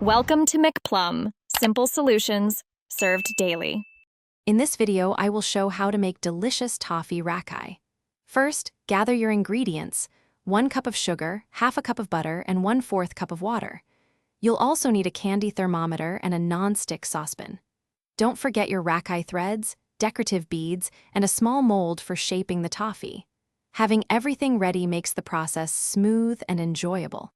Welcome to McPlum, simple solutions served daily. In this video, I will show how to make delicious Toffee Rakhi. First, gather your ingredients: 1 cup of sugar, half a cup of butter, and 1/4 cup of water. You'll also need a candy thermometer and a non-stick saucepan. Don't forget your Rakhi threads, decorative beads, and a small mold for shaping the toffee. Having everything ready makes the process smooth and enjoyable.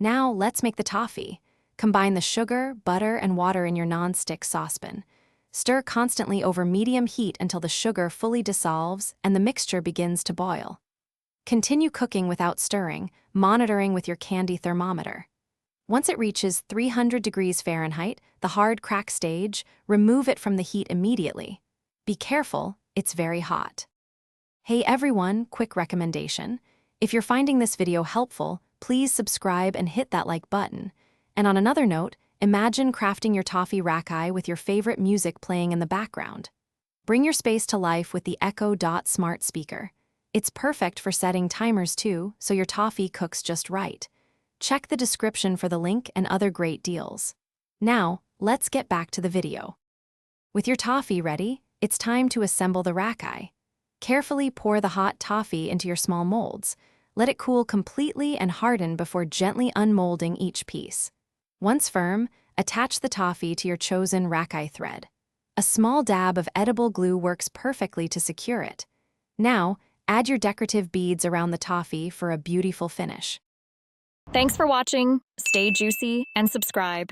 Now, let's make the toffee. Combine the sugar, butter, and water in your non-stick saucepan. Stir constantly over medium heat until the sugar fully dissolves and the mixture begins to boil. Continue cooking without stirring, monitoring with your candy thermometer. Once it reaches 300 degrees Fahrenheit, the hard crack stage, remove it from the heat immediately. Be careful, it's very hot. Hey everyone, quick recommendation. If you're finding this video helpful, please subscribe and hit that like button. And on another note, imagine crafting your Toffee Rakhi with your favorite music playing in the background. Bring your space to life with the Echo Dot smart speaker. It's perfect for setting timers too, so your toffee cooks just right. Check the description for the link and other great deals. Now, let's get back to the video. With your toffee ready, it's time to assemble the Rakhi. Carefully pour the hot toffee into your small molds. Let it cool completely and harden before gently unmolding each piece. Once firm, attach the toffee to your chosen Rakhi thread. A small dab of edible glue works perfectly to secure it. Now, add your decorative beads around the toffee for a beautiful finish. Thanks for watching. Stay juicy and subscribe.